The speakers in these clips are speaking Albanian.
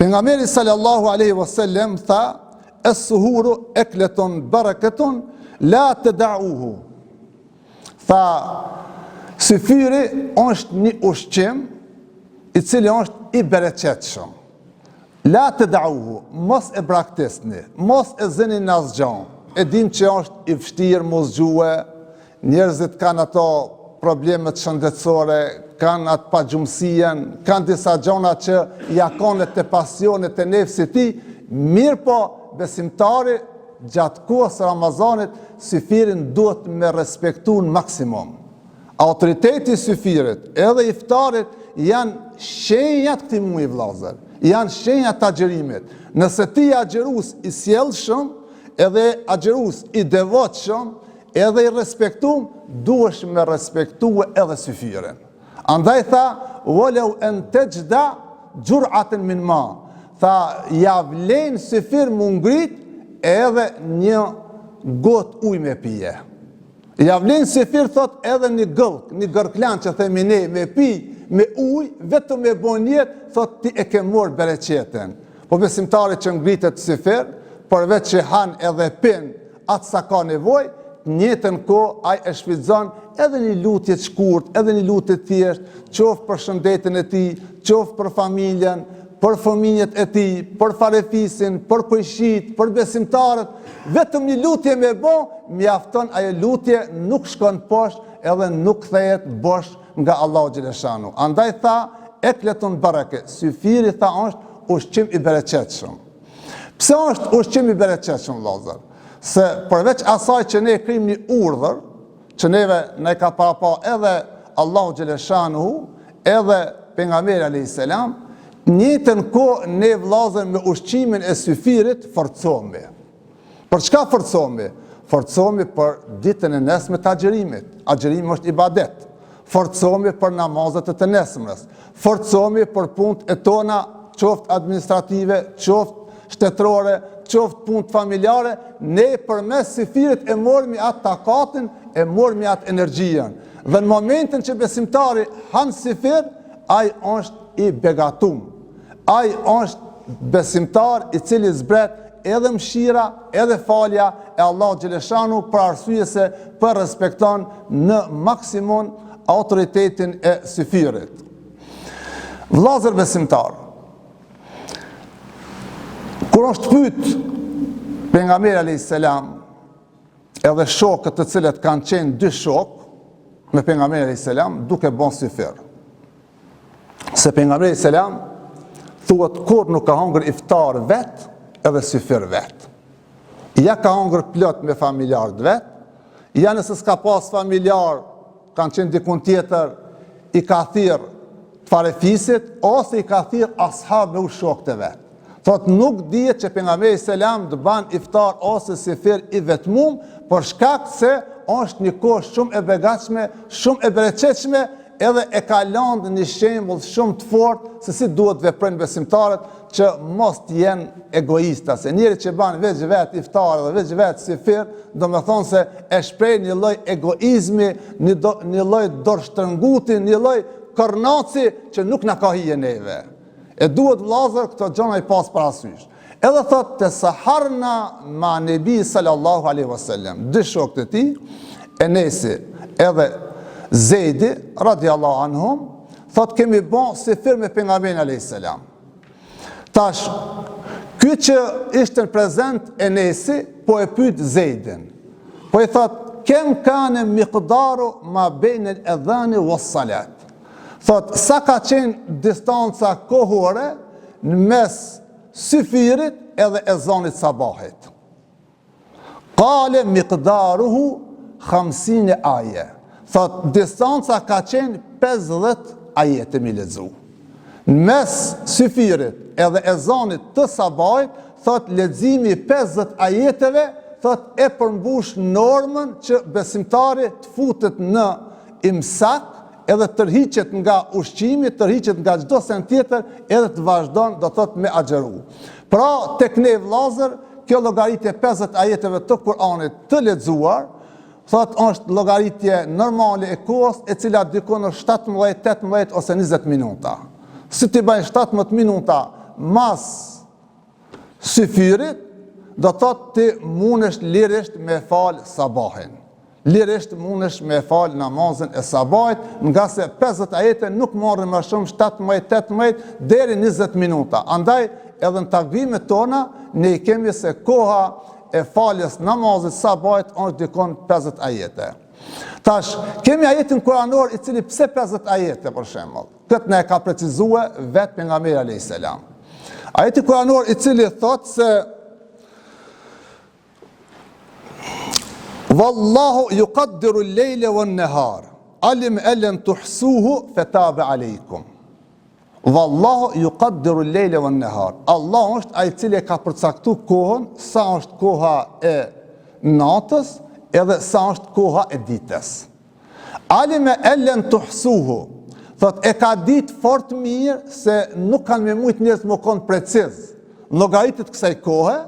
Pejgamberi sallallahu alaihi wasallam tha: "Es-suhuru ekletun barakatun la tad'uhu." Tha, syfyri është një ushqim i cili është i bereqetshëm. La tad'uhu, mos e braktisni, mos e zëni në asgjë. E dim që është i vështirë mos gjuhë, njerëzit kanë ato problemet shëndetësore, kanë atë pagjumësien, kanë disa gjona që ja kanë të pasionet e nefsit ti, mirë po besimtari gjatë kohës Ramazanit syfirin duhet me respektu në maksimum. Autoriteti syfirit edhe iftarit janë shenjat këti muaj vllazër, janë shenjat të agjerimit. Nëse ti agjerus i sjellshëm, edhe agjerus i devotshëm, edhe i respektum, duhesh me respektu edhe syfirin. Andaj tha, walau an tajda jur'atan min ma. Tha, ja vlen syfir mu ngrit edhe një got ujë me pije. Ja vlen syfir thot edhe një gëllk, një gërklan që themi ne me pi, me ujë, vetëm me bon jetë, thot ti e ke morë bereqetin. Po besimtari që ngritet syfir, përveç që han edhe pin atë sa ka nevoj, njëtën ko ai e shfrytëzon edhe një lutje të shkurt, edhe një lutje të thjesht, qoftë për shëndetin e tij, qoftë për familjen, për fëmijët e tij, për farefisin, për kujshit, për besimtarët, vetëm një lutje me bë, mjafton ajo lutje, nuk shkon poshtë edhe nuk kthehet bosh nga Allahu xhaleshanu. Andaj tha, ekletun barake, syfiri tha është ushqim i bereqetshëm. Pse është ushqim i bereqetshëm, vllazër? Se përveç asaj që ne krijmë një urdhër, që neve ne ka parapa edhe Allahu xhaleshanu, edhe pejgamberi alayhis salam, njëtën kohë ne vllazër me ushqimin e syfirit forcohemi. Për çka forcohemi? Forcohemi për ditën e nesme të agjerimit. Agjerimi është ibadet. Forcohemi për namazet e të nesmës. Forcohemi për punët e tona, qoftë administrative, qoftë shtetërore, qoftë punët familjare, ne përmes syfirit e mormi atë takatin, e mormi atë energjien. Dhe në momentin që besimtari han syfir, ai është i begatum. Ai është besimtar i cili zbret edhe mëshira, edhe falja e Allahu xhaleshanu për arsye se për respekton në maksimum autoritetin e syfirit. Vllazër besimtar, kur është pyet pejgamberi alayhis salam edhe shokët të cilët kanë qenë dy shok me pejgamberin alayhis salam duke bën syfir. Se pejgamberi alayhis salam thuhet kur nuk ka hangër iftar vet edhe syfir vet. Ja ka hangër plot me familjarët vet, ja nëse s'ka pas familjar, kanë qenë dikun tjetër, i ka thirr farefisit ose i ka thirr ashab me shokët e vet. Thot nuk dihet që pejgamberi selam të ban iftar ose syfir i vetmum, për shkak se është një kohë shumë e begatshme, shumë e bereqetshme, edhe e ka lënë një shembull shumë të fortë se si duhet veprojnë besimtarët që mos të jenë egoista. Se njeri që ban veç vet iftar dhe veç vet syfir, do me thonë se e shpreh një lloj egoizmi, një lloj dorështrënguti, një lloj kornaci që nuk na ka hije neve. E duhet vllazër këto gjëra i pas parasysh. Edhe thot te saharna ma nebi sallallahu alaihi wasallam, dy shokët e tij, Enesi edhe Zejdi radiallahu anhum, thot kemi bën syfir me pejgamberin alayhis salam. Tash, ky që ishte prezent Enesi, po e pyet Zejdin. Po i thot, kem kanë miqdaru ma bejn al-adhan was-salat. Thot, sa ka qenë distanca kohore në mes syfirit edhe ezanit sabahit. Qale miqdaruhu 50 aje. Thot, distanca ka qenë 50 ajete mi lexu. Në mes syfirit edhe ezanit të sabahit, thot, leximi 50 ajeteve, thot, e përmbush normën që besimtari të futet në imsak, edhe tërhiqet nga ushqimi, tërhiqet nga çdo sen tjetër, edhe të vazhdon, do thot, me agjeru. Pra, tek ne vllazër, kjo llogaritje 50 ajeteve të Kur'anit të lexuar, thot, është llogaritje normale e kohës, e cila dikon në 17, 18 ose 20 minuta. Si ti bën 17 minuta mas syfyrit, do të thotë ti mundesh lirisht me fal sabahin. Lirisht mundesh me fal namazin e sabahit, nga se 50 ajete nuk marrin më shumë 17-18 deri 20 minuta. Andaj edhe në takvimet tona ne i kemi se koha e faljes namazit sabahit është dikon 50 ajete. Tash, kemi ajetin kuranor i cili pse 50 ajete për shembull. Këtë ne ka precizuar vetë pejgamberi alayhis salam. Ajeti kuranor i cili thotë se Wallahu yuqaddiru al-lejle wan-nahar, alim ellen tuhsuhu fetabe alaykum. Wallahu yuqaddiru al-lejle wan-nahar. Allah është ai i cili ka përcaktuar kohën, sa është koha e natës edhe sa është koha e ditës. Alim ellen tuhsuhu, thot e ka ditë fort mirë se nuk kanë me mujt njerëz më konë preciz. Llogaritet kësaj kohe,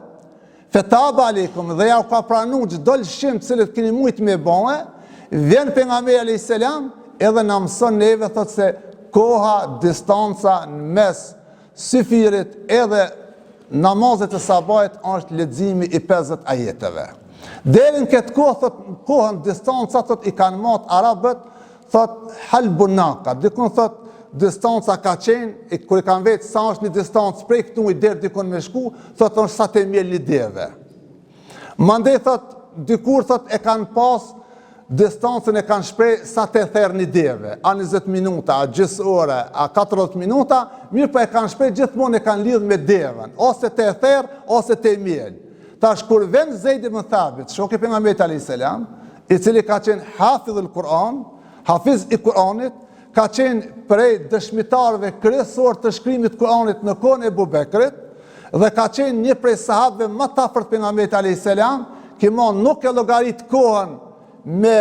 fetaba aleikum, dhe ja u ka pranu çdo lëshim të cilët keni mujt me bëhe, vjen pejgamberi alayhis salam edhe na mëson neve, thot se koha, distanca në mes syfirit edhe namazet e sabahit është leximi i 50 ajeteve. Deri në këtë kohë, thot, kohën distanca, thot, i kanë marrë arabët, thot, halbunaka, dikun thot, distanca ka qenë, kur i kanë vetë sa është një distancë prej këtu i deri dikun me shku, thot, është sa të mjell lideve. Mandej, thot, dikur, thot, e kanë pas, distancën e kanë shprej sa të therë një deve, a 20 minuta, a gjysë ore, a 40 minuta, mirë për e kanë shprej gjithmonë e kanë lidhë me deven, ose të therë, ose të mjell. Tash kur vend Zeid ibn Thabit, shoku i pejgamberit alayhis salam, i cili ka qenë hafidhul Kur'an, hafiz i Kur'anit, ka qenë prej dëshmitarëve kryesor të shkrimit Kur'anit në kohën e Abu Bekrit, dhe ka qenë një prej sahabëve më të afërt pejgamberit alayhis salam, që nuk e llogarit kohën me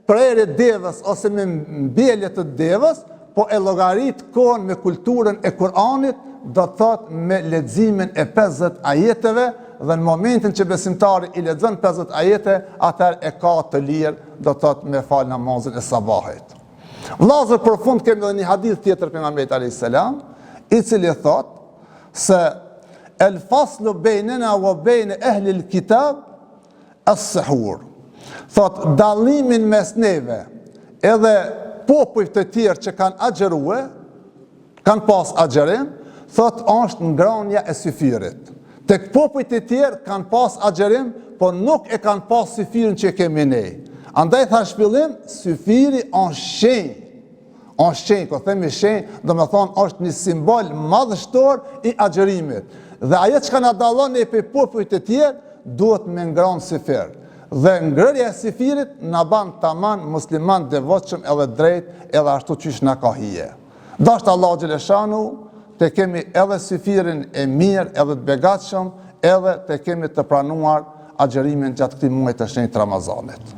prerje devës ose me mbjellje të devës, po e llogarit kohën me kulturën e Kur'anit, do të thotë me leximin e 50 ajeteve, dhe në momentin që besimtari i lexon 50 ajete, atëherë e ka të lirë, do të thotë me fal namazin e sabahit. Vllazër, për fund kemi edhe një hadith tjetër pejgamberit alayhis salam, i cili thotë se el faslu bejnena wa bejne ehli l-kitab as-suhur. Thotë dallimin mes neve edhe popujt të tjerë që kanë agjerue, kanë pas agjerim, thotë është ngrënia e syfirit. Tek popujt e tjerë kanë pas agjerim, po nuk e kanë pas syfirin që kemi ne. Andaj tha shpillim, syfiri është shenjë. Është shenjë, ko themi shenjë, do me thonë është një simbol madhështor i agjerimit. Dhe ajo që ka na dallon ne pe popujt e tjerë, duhet me ngrënë syfir. Dhe ngrërja e syfirit na ban taman musliman devotshëm edhe drejt, edhe ashtu qysh na ka hije. Dashur Allahu xhaleshanu, të kemi edhe syfirin e mirë, edhe të begatshëm, edhe të kemi të pranuar agjerimin gjatë këtij muaji të shenjtë Ramazanit.